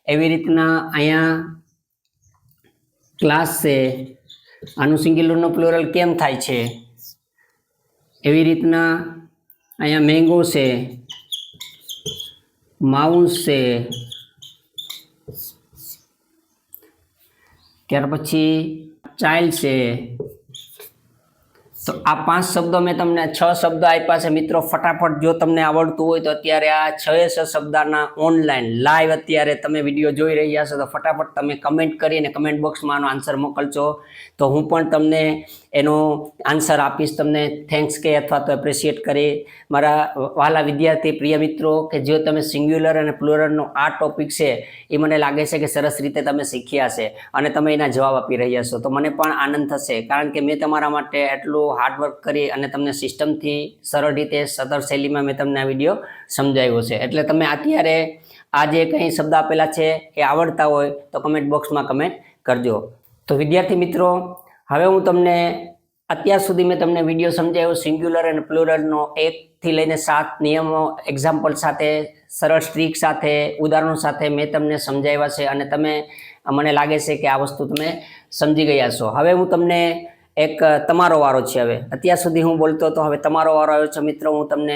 Speaker 1: એવી રીતના અહીંયા ક્લાસ છે આનું સિંગ્યુલરનો પ્લુરલ કેમ થાય છે એવી રીતના અહીંયા મેંગો છે માઉસ છે, ત્યાર પછી ચાઇલ્ડ છે. તો આ 5 શબ્દો મેં તમને 6 શબ્દો આપ્યા છે મિત્રો. ફટાફટ જો તમને આવડતું હોય તો અત્યારે આ 6 શબ્દના ઓનલાઈન લાઈવ અત્યારે તમે વિડીયો જોઈ રહ્યા છો તો ફટાફટ તમે કમેન્ટ કરીને કમેન્ટ બોક્સમાં આનો આન્સર મોકલજો તો હું પણ તમને એનો આન્સર આપીશ, તમને થેન્ક્સ કે અથવા તો એપ્રિશિએટ કરી. મારા વહાલા વિદ્યાર્થી પ્રિય મિત્રો કે જો તમે સિંગ્યુલર અને પ્લુરલનો આ ટોપિક છે એ મને લાગે છે કે સરસ રીતે તમે શીખ્યા છે અને તમે એના જવાબ આપી રહ્યા છો તો મને પણ આનંદ થશે, કારણ કે મેં તમારા માટે એટલું હાર્ડવર્ક કરી અને તમને સિસ્ટમથી સરળ રીતે સતર શૈલીમાં મેં તમને આ વિડીયો સમજાવ્યો છે. એટલે તમે અત્યારે આ જે કંઈ શબ્દ આપેલા છે એ આવડતા હોય તો કમેન્ટ બોક્સમાં કમેન્ટ કરજો. તો વિદ્યાર્થી મિત્રો, હવે હું તમને અત્યાર સુધી મેં તમને વિડીયો સમજાવ્યો સિંગ્યુલર અને પ્લુરલનો 1 થી લઈને 7 નિયમો એક્ઝામ્પલ સાથે, સરળ સ્ટ્રીક સાથે, ઉદાહરણો સાથે મેં તમને સમજાવ્યા છે અને તમે મને લાગે છે કે આ વસ્તુ તમે સમજી ગયા છો. હવે હું તમને એક તમારો વારો છે. હવે અત્યાર સુધી હું બોલતો હતો, હવે તમારો વારો આવ્યો છે મિત્રો. હું તમને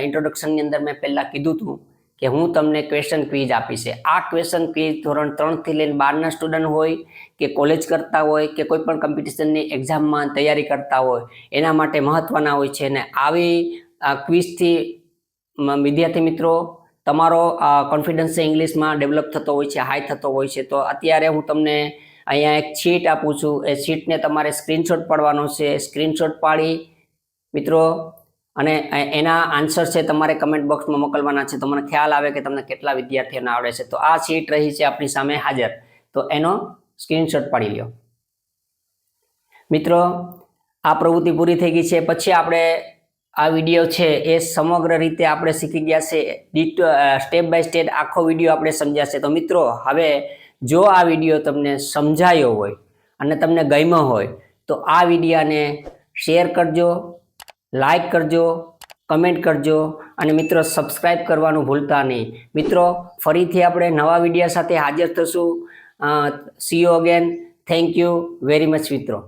Speaker 1: ઇન્ટ્રોડક્શનની અંદર મેં પહેલાં કીધું હતું કે હું તમને ક્વેશ્ચન ક્વિઝ આપી છે. આ ક્વેશ્ચન ક્વિઝ ધોરણ 3 થી લઈને 12ના સ્ટુડન્ટ હોય કે કોલેજ કરતા હોય કે કોઈ પણ કોમ્પિટિશનની એક્ઝામમાં તૈયારી કરતા હોય એના માટે મહત્વના હોય છે. અને આવી ક્વિઝથી વિદ્યાર્થી મિત્રો તમારો કોન્ફિડન્સ ઇંગ્લિશમાં ડેવલપ થતો હોય છે, હાઈ થતો હોય છે. તો અત્યારે હું તમને અહીંયા એક શીટ આપું છું. એ શીટને તમારે સ્ક્રીનશોટ પાડવાનો છે. સ્ક્રીનશોટ પાડી મિત્રો અને એના આન્સર છે તમારે કમેન્ટ બોક્સમાં મોકલવાના છે તો મને ખ્યાલ આવે કે તમને કેટલા વિદ્યાર્થીઓને આવડે છે. તો આ શીટ રહી છે આપણી સામે હાજર, તો એનો સ્ક્રીનશોટ પાડી લ્યો. મિત્રો આ પ્રવૃત્તિ પૂરી થઈ ગઈ છે. પછી આપણે આ વિડીયો છે એ સમગ્ર રીતે આપણે શીખી ગયા છે. સ્ટેપ બાય સ્ટેપ આખો વિડીયો આપણે સમજ્યા છે. તો મિત્રો હવે જો આ વિડીયો તમને સમજાયો હોય અને તમને ગમ્યો હોય તો આ વિડીયાને શેર કરજો, લાઈક કરજો, કમેન્ટ કરજો અને મિત્રો સબસ્ક્રાઈબ કરવાનું ભૂલતા નહીં. મિત્રો ફરીથી આપણે નવા વિડીયો સાથે હાજર થશું. See you again. Thank you very much મિત્રો.